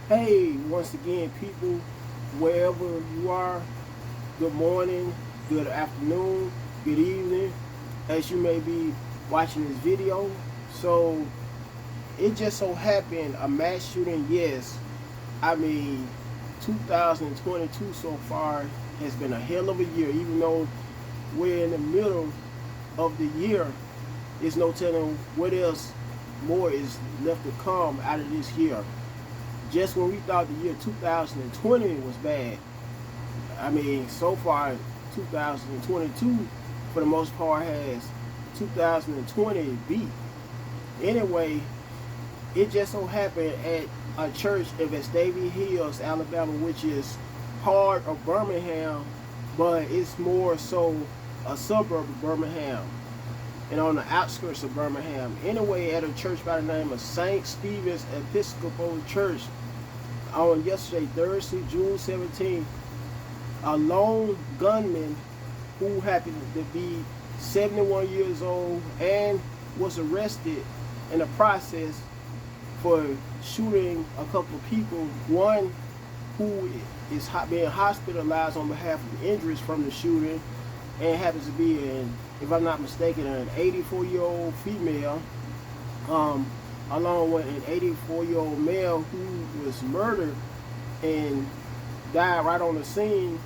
Hey, once again, people, wherever you are, good morning, good afternoon, good evening, as you may be watching this video. So, it just so happened a mass shooting, yes. I mean, 2022 so far has been a hell of a year, even though we're in the middle of the year. There's no telling what else more is left to come out of this year. Just when we thought the year 2020 was bad, I mean, so far 2022 for the most part has 2020 beat. Anyway, it just so happened at a church in Vestavia Hills, Alabama, which is part of Birmingham, but it's more so a suburb of Birmingham and on the outskirts of Birmingham. Anyway, at a church by the name of St. Stephen's Episcopal Church on yesterday, Thursday, June 17th, a lone gunman who happened to be 71 years old and was arrested in the process for shooting a couple of people. One who is being hospitalized on behalf of the injuries from the shooting and happens to be, if I'm not mistaken, an 84-year-old female, along with an 84-year-old male who was murdered and died right on the scene,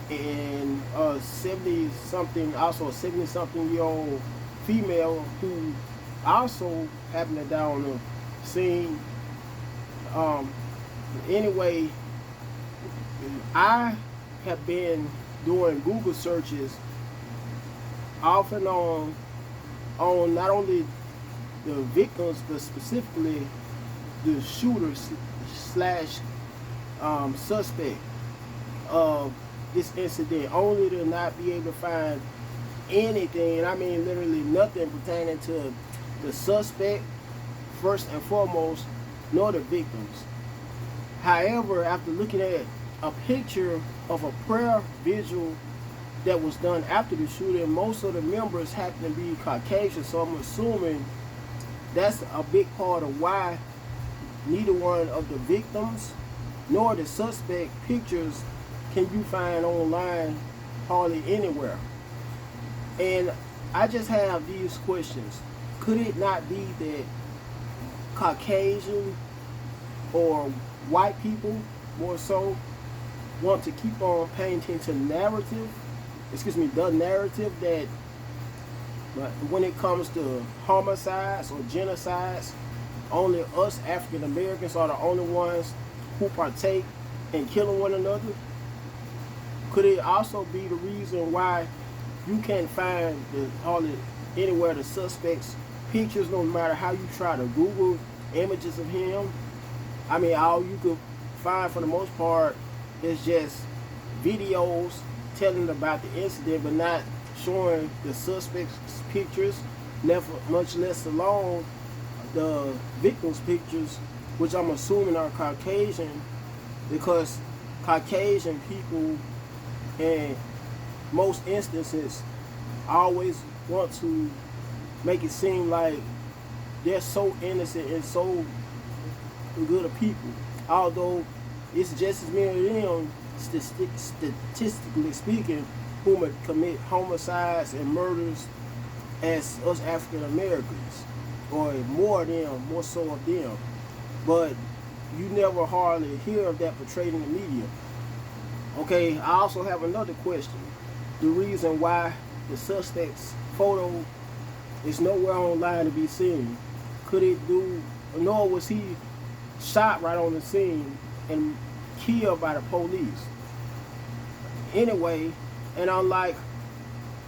and a 70-something, also a 70-something-year-old female who also happened to die on the scene. Anyway, I have been doing Google searches off and on not only the victims but specifically the shooter slash suspect of this incident, only to not be able to find anything, and I mean literally nothing pertaining to the suspect first and foremost, nor the victims. However, after looking at a picture of a prayer vigil that was done after the shooting, most of the members happen to be Caucasian, so I'm assuming that's a big part of why neither one of the victims nor the suspect pictures can you find online hardly anywhere. And I just have these questions. Could it not be that Caucasian or white people more so want to keep on painting to the narrative that when it comes to homicides or genocides, only us African Americans are the only ones who partake in killing one another? Could it also be the reason why you can't find hardly anywhere the suspect's pictures, no matter how you try to Google images of him? I mean, all you could find for the most part is just videos telling about the incident, but not showing the suspect's pictures, much less alone the victim's pictures, which I'm assuming are Caucasian, because Caucasian people in most instances always want to make it seem like they're so innocent and so good of people, although it's just as many of them, statistically speaking, who commit homicides and murders as us African Americans, or more so of them. But you never hardly hear of that portrayed in the media. Okay, I also have another question. The reason why the suspect's photo is nowhere online to be seen. Could it do, nor was he shot right on the scene and killed by the police? Anyway, and unlike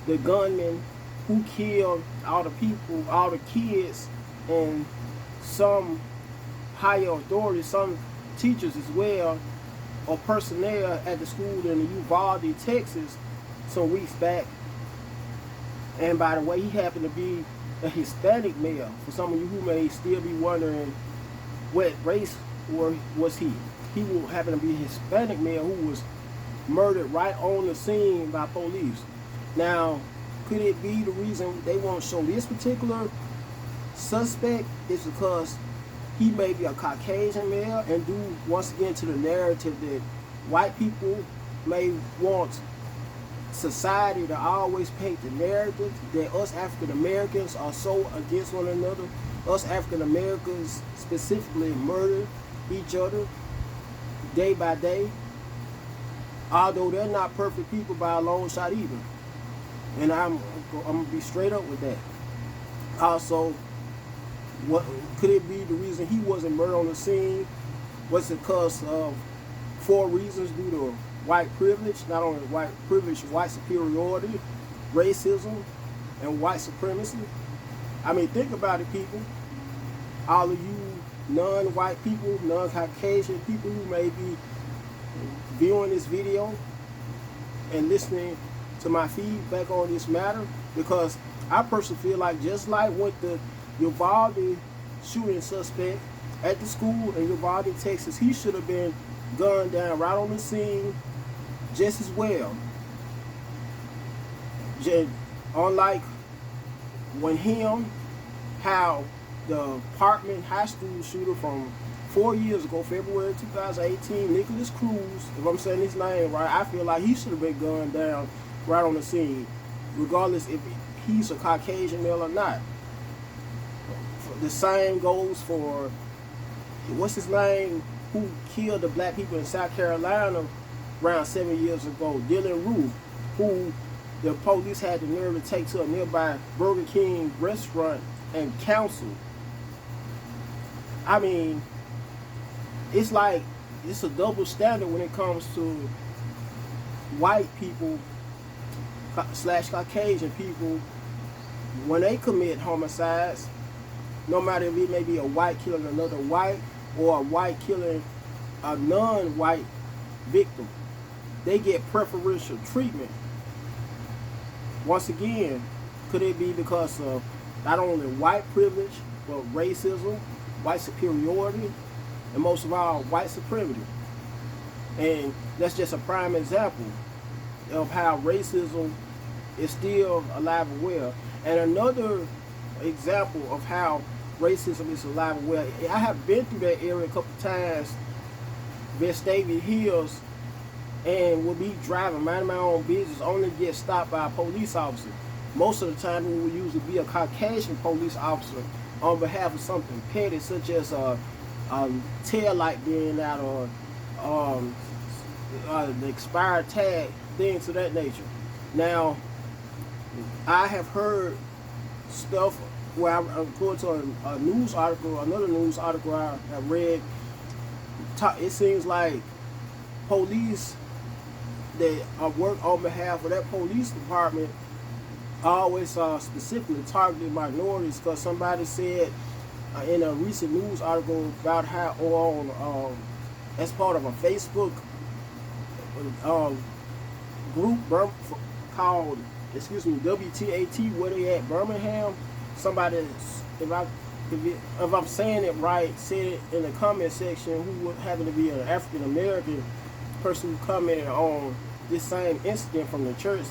the gunman who killed all the people, all the kids, and some higher authorities, some teachers as well, or personnel at the school in Uvalde, Texas, some weeks back. And by the way, he happened to be a Hispanic male. For some of you who may still be wondering what race was he. He will happen to be a Hispanic male who was murdered right on the scene by police. Now, could it be the reason they won't show this particular suspect is because he may be a Caucasian male, and due once again to the narrative that white people may want society to always paint the narrative that us African Americans are so against one another. Us African Americans specifically murder each other day by day, although they're not perfect people by a long shot either. And I'm gonna be straight up with that. Also, what could it be the reason he wasn't murdered on the scene? Was it because of 4 reasons due to white privilege? Not only white privilege, white superiority, racism, and white supremacy. I mean, think about it, people. All of you non-white people, non-Caucasian people who may be viewing this video and listening to my feedback on this matter, because I personally feel like just like with the Uvalde shooting suspect at the school in Uvalde, Texas, he should have been gunned down right on the scene just as well. Unlike when how the Parkman High School shooter from 4 years ago, February 2018, Nicholas Cruz, if I'm saying his name right, I feel like he should have been gunned down right on the scene, regardless if he's a Caucasian male or not. The same goes for, what's his name, who killed the black people in South Carolina around 7 years ago, Dylan Roof, who the police had the nerve to take to a nearby Burger King restaurant and counsel. I mean, it's like, it's a double standard when it comes to white people / Caucasian people when they commit homicides, no matter if it may be a white killing another white or a white killing a non-white victim. They get preferential treatment. Once again, could it be because of not only white privilege, but racism, white superiority, and most of all, white supremacy? And that's just a prime example of how racism is still alive and well. And another example of how racism is alive and well, I have been through that area a couple times, Vestavia Hills, and will be driving, minding my own business, only to get stopped by a police officer. Most of the time it will usually be a Caucasian police officer on behalf of something petty, such as a tail light being out, or the expired tag, things of that nature. Now, I have heard stuff where I'm going to a news article, another news article I read. It seems like police that work on behalf of that police department always specifically targeted minorities, because somebody said in a recent news article about how as part of a Facebook group called, WTAT, where they at Birmingham, somebody, if I'm saying it right, said it in the comment section, who would happen to be an African American person who commented on this same incident from the church,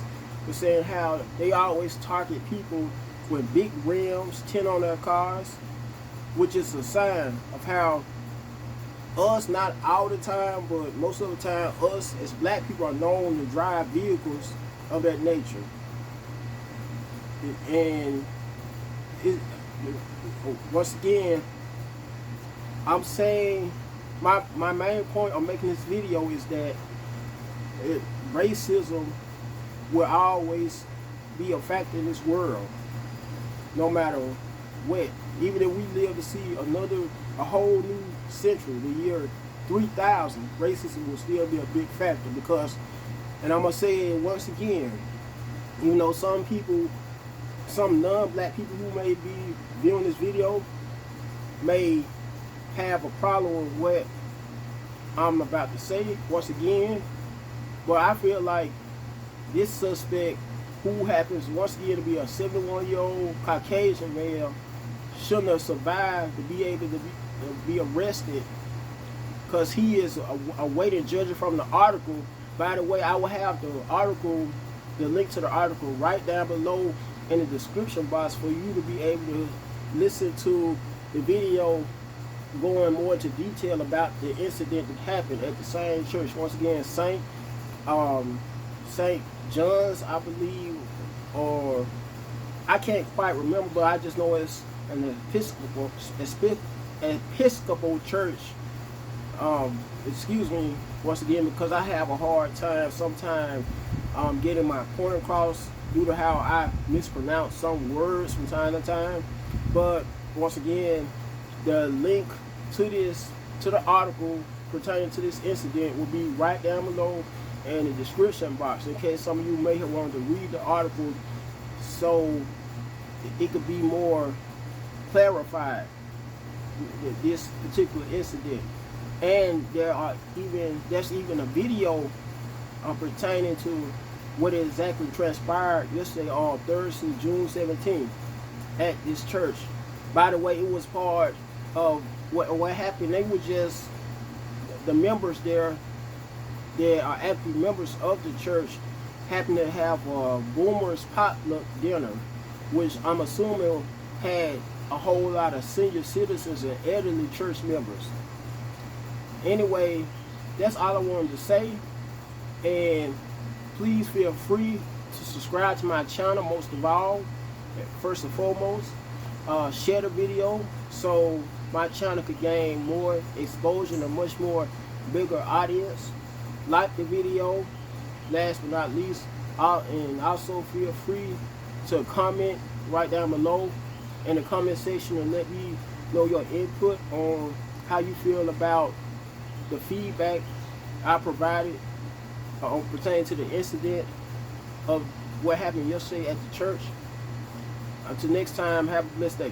was saying how they always target people with big rims, tint on their cars, which is a sign of how us, not all the time, but most of the time, us as black people are known to drive vehicles of that nature. And once again, I'm saying my main point of making this video is that racism will always be a factor in this world, no matter what. Even if we live to see a whole new century, the year 3000, racism will still be a big factor, because, and I'm gonna say it once again, even though some people, some non-black people who may be viewing this video may have a problem with what I'm about to say once again, but I feel like this suspect, who happens once again to be a 71-year-old Caucasian male, shouldn't have survived to be able to be arrested, because he is awaiting judging from the article. By the way, I will have the link to the article right down below in the description box for you to be able to listen to the video going more into detail about the incident that happened at the same church. Once again, Saint John's, I believe, or I can't quite remember, but I just know it's an Episcopal church. Excuse me once again, because I have a hard time sometimes getting my point across due to how I mispronounce some words from time to time. But once again, the link to the article pertaining to this incident will be right down below in the description box, in case some of you may have wanted to read the article so it could be more clarified, this particular incident. And there's even a video pertaining to what exactly transpired yesterday on Thursday, June 17th at this church. By the way, it was part of what happened. They were just the members there. They are active members of the church. Happened to have a Boomer's potluck dinner, which I'm assuming had a whole lot of senior citizens and elderly church members. Anyway, that's all I wanted to say. And please feel free to subscribe to my channel, most of all. First and foremost, share the video so my channel could gain more exposure and a much more bigger audience. Like the video, last but not least, and also feel free to comment right down below in the comment section and let me know your input on how you feel about the feedback I provided pertaining to the incident of what happened yesterday at the church. Until next time, have a blessed day.